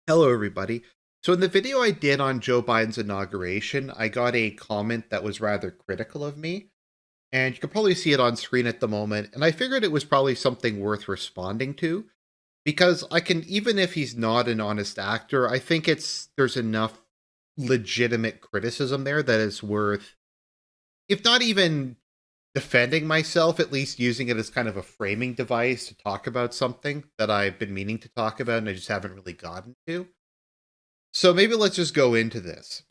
Hello, everybody. So, in the video I did on Joe Biden's inauguration, I got a comment that was rather critical of me, and you can probably see it on screen at the moment. And I figured it was probably something worth responding to because I can, even if he's not an honest actor, I think there's enough legitimate criticism there that is worth, if not even defending myself, at least using it as kind of a framing device to talk about something that I've been meaning to talk about and I just haven't really gotten to. So maybe let's just go into this.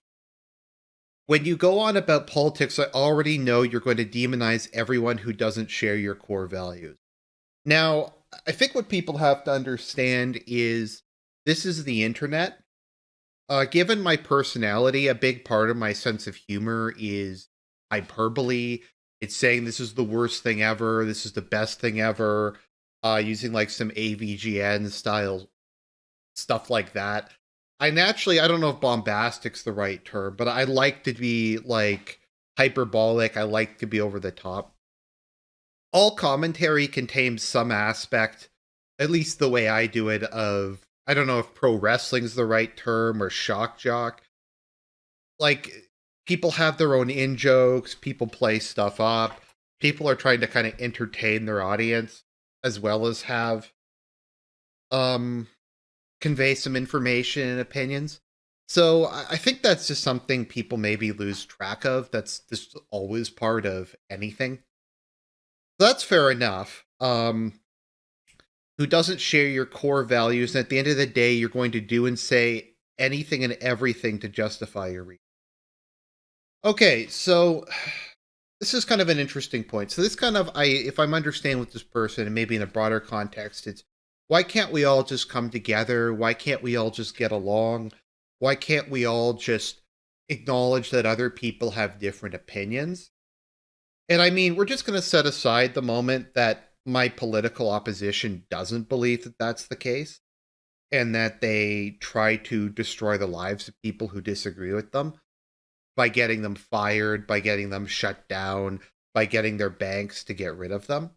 When you go on about politics, I already know you're going to demonize everyone who doesn't share your core values. Now, I think what people have to understand is this is the internet. Given my personality, a big part of my sense of humor is hyperbole. It's saying this is the worst thing ever, this is the best thing ever, using like some AVGN style stuff like that. I don't know if bombastic's the right term, but I like to be like hyperbolic. I like to be over the top. All commentary contains some aspect, at least the way I do it, of I don't know if pro wrestling's the right term or shock jock. Like people have their own in jokes, people play stuff up, people are trying to kind of entertain their audience as well as have um convey some information and opinions. So I think that's just something people maybe lose track of. That's just always part of anything. So that's fair enough. Who doesn't share your core values, and at the end of the day, you're going to do and say anything and everything to justify your reason. Okay, so this is kind of an interesting point. So this kind of if I'm understanding with this person and maybe in a broader context, it's why can't we all just come together? Why can't we all just get along? Why can't we all just acknowledge that other people have different opinions? And I mean, we're just going to set aside the moment that my political opposition doesn't believe that that's the case and that they try to destroy the lives of people who disagree with them by getting them fired, by getting them shut down, by getting their banks to get rid of them.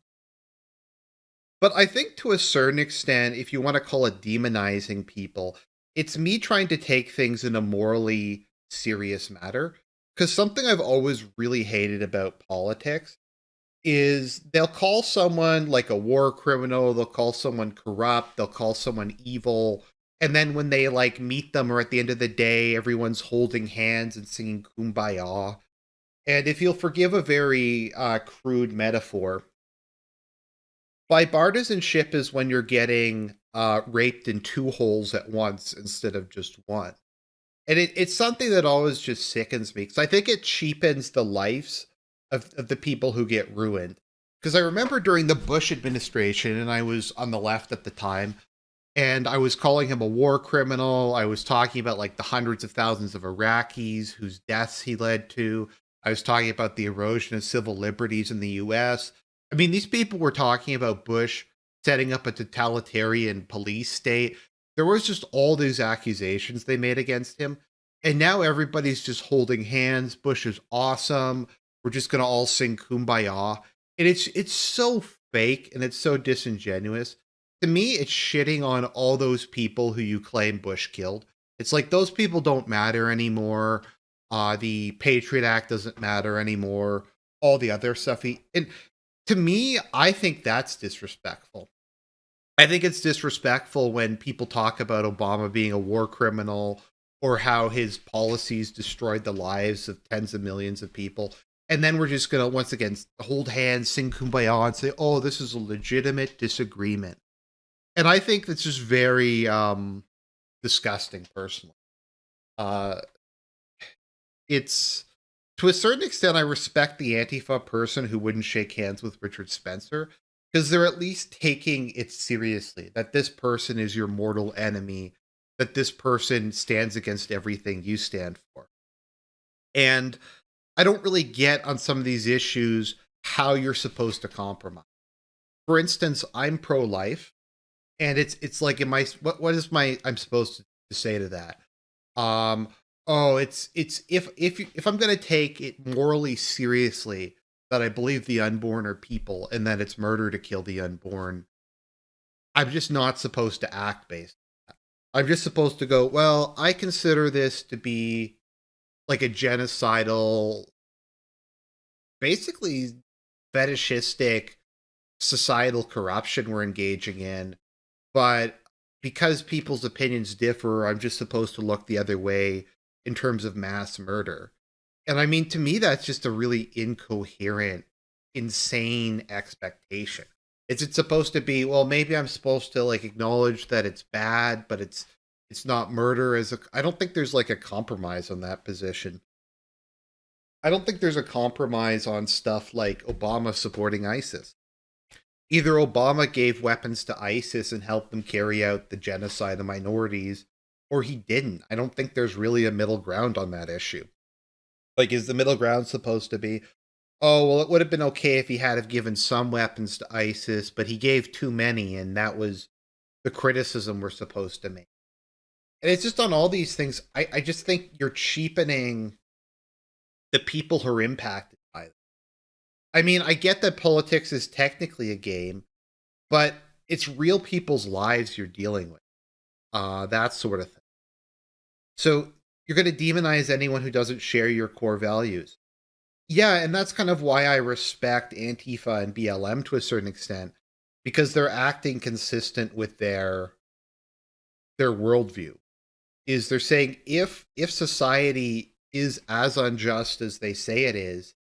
But I think to a certain extent, if you want to call it demonizing people, it's me trying to take things in a morally serious matter. Because something I've always really hated about politics is they'll call someone like a war criminal, they'll call someone corrupt, they'll call someone evil. And then when they like meet them or at the end of the day, everyone's holding hands and singing kumbaya. And if you'll forgive a very crude metaphor, bipartisanship is when you're getting raped in two holes at once instead of just one. And it's something that always just sickens me because I think it cheapens the lives of the people who get ruined. Because I remember during the Bush administration, and I was on the left at the time, and I was calling him a war criminal. I was talking about like the hundreds of thousands of Iraqis whose deaths he led to. I was talking about the erosion of civil liberties in the US. I mean, these people were talking about Bush setting up a totalitarian police state. There was just all these accusations they made against him. And now everybody's just holding hands. Bush is awesome. We're just going to all sing kumbaya. And it's so fake and it's so disingenuous. To me, it's shitting on all those people who you claim Bush killed. It's like those people don't matter anymore. The Patriot Act doesn't matter anymore. All the other stuff. And to me, I think that's disrespectful. I think it's disrespectful when people talk about Obama being a war criminal or how his policies destroyed the lives of tens of millions of people. And then we're just going to once again hold hands, sing kumbaya, and say, oh, this is a legitimate disagreement. And I think that's just very disgusting, personally. Uh, it's to a certain extent, I respect the Antifa person who wouldn't shake hands with Richard Spencer because they're at least taking it seriously that this person is your mortal enemy, that this person stands against everything you stand for. And I don't really get on some of these issues how you're supposed to compromise. For instance, I'm pro life, and it's like, am I, what is my, I'm supposed to say to that? Um, oh, it's if I'm gonna take it morally seriously that I believe the unborn are people and that it's murder to kill the unborn, I'm just not supposed to act based. I'm just supposed to go, well, I consider this to be like a genocidal, basically fetishistic societal corruption we're engaging in. But because people's opinions differ, I'm just supposed to look the other way in terms of mass murder. And I mean, to me, that's just a really incoherent, insane expectation. Is it supposed to be, well, maybe I'm supposed to like acknowledge that it's bad, but it's not murder as a I don't think there's like a compromise on that position. I don't think there's a compromise on stuff like Obama supporting ISIS. Either Obama gave weapons to ISIS and helped them carry out the genocide of minorities, or he didn't. I don't think there's really a middle ground on that issue. Like, is the middle ground supposed to be, oh, well, it would have been okay if he had have given some weapons to ISIS, but he gave too many, and that was the criticism we're supposed to make. And it's just on all these things, I just think you're cheapening the people who are impacted by it. I mean, I get that politics is technically a game, but it's real people's lives you're dealing with. That sort of thing. So you're going to demonize anyone who doesn't share your core values. Yeah, and that's kind of why I respect Antifa and BLM to a certain extent, because they're acting consistent with their worldview. Is they're saying if society is as unjust as they say it is,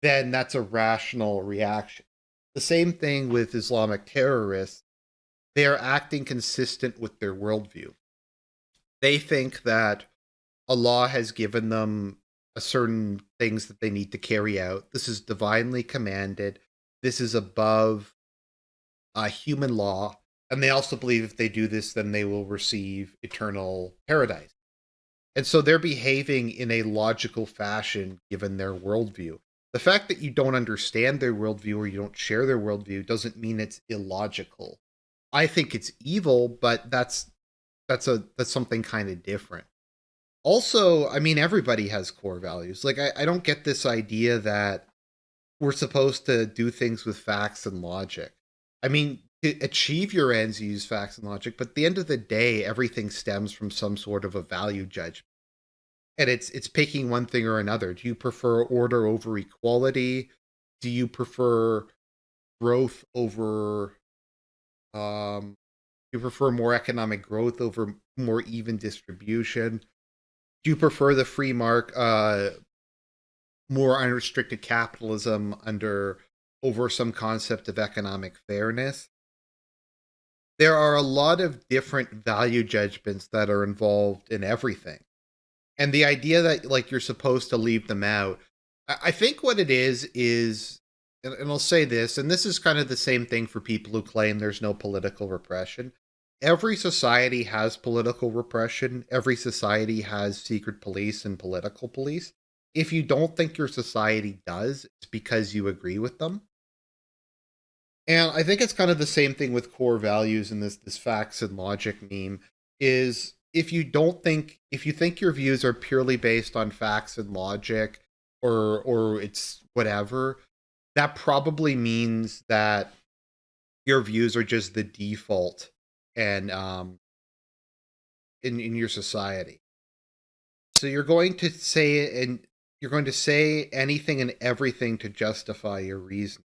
then that's a rational reaction. The same thing with Islamic terrorists. They are acting consistent with their worldview. They think that Allah has given them a certain things that they need to carry out. This is divinely commanded. This is above human law. And they also believe if they do this, then they will receive eternal paradise. And so they're behaving in a logical fashion given their worldview. The fact that you don't understand their worldview or you don't share their worldview doesn't mean it's illogical. I think it's evil, but that's something kind of different. Also, I mean, everybody has core values. Like, I don't get this idea that we're supposed to do things with facts and logic. I mean, to achieve your ends, you use facts and logic, but at the end of the day, everything stems from some sort of a value judgment. And it's picking one thing or another. Do you prefer order over equality? Do you prefer growth over do you prefer more economic growth over more even distribution? Do you prefer the free more unrestricted capitalism under over some concept of economic fairness? There are a lot of different value judgments that are involved in everything. And the idea that like you're supposed to leave them out, I think what it is, and I'll say this, and this is kind of the same thing for people who claim there's no political repression. Every society has political repression. Every society has secret police and political police. If you don't think your society does, it's because you agree with them. And I think it's kind of the same thing with core values and this facts and logic meme is if you think your views are purely based on facts and logic or it's whatever, that probably means that your views are just the default and in your society. So you're going to say anything and everything to justify your reason.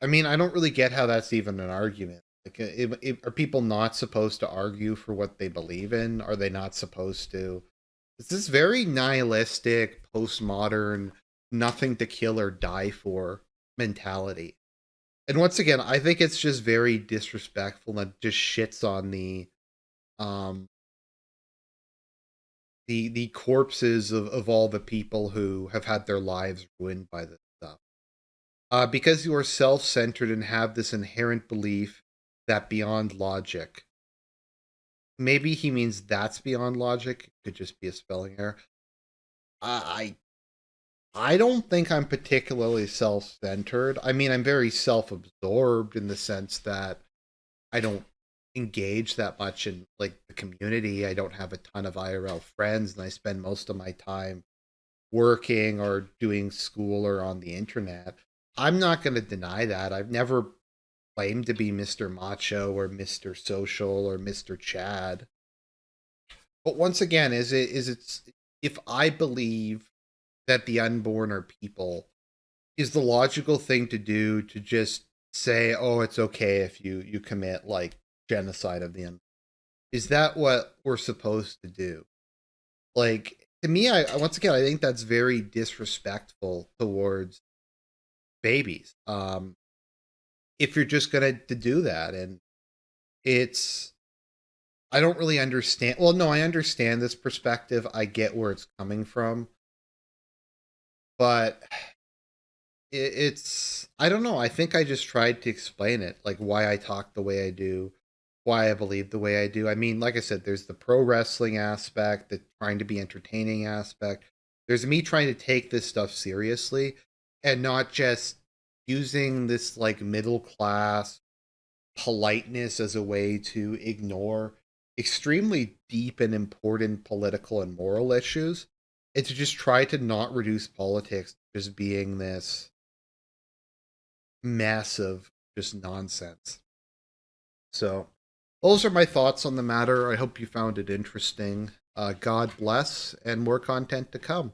I mean, I don't really get how that's even an argument. Like, are people not supposed to argue for what they believe in? Are they not supposed to? It's this very nihilistic, postmodern, nothing to kill or die for mentality. And once again, I think it's just very disrespectful and just shits on um the corpses of all the people who have had their lives ruined by this stuff. Because you are self centered and have this inherent belief that beyond logic, maybe he means that's beyond logic, it could just be a spelling error. I, I don't think I'm particularly self centered. I mean, I'm very self absorbed in the sense that I don't engage that much in like the community. I don't have a ton of IRL friends, and I spend most of my time working or doing school or on the internet. I'm not going to deny that. I've never claim to be Mr. Macho or Mr. Social or Mr. Chad. But once again, if I believe that the unborn are people, is the logical thing to do to just say, "Oh, it's okay if you commit like genocide of the unborn"? Is that what we're supposed to do? Like to me, I once again I think that's very disrespectful towards babies. If you're just gonna to do that, and it's I don't really understand. Well, no, I understand this perspective. I get where it's coming from, but it's I don't know. I think I just tried to explain it, like why I talk the way I do, why I believe the way I do. I mean, like I said, there's the pro wrestling aspect, the trying to be entertaining aspect. There's me trying to take this stuff seriously and not just using this like middle class politeness as a way to ignore extremely deep and important political and moral issues, and to just try to not reduce politics to just being this massive just nonsense. So those are my thoughts on the matter. I hope you found it interesting. God bless, and more content to come.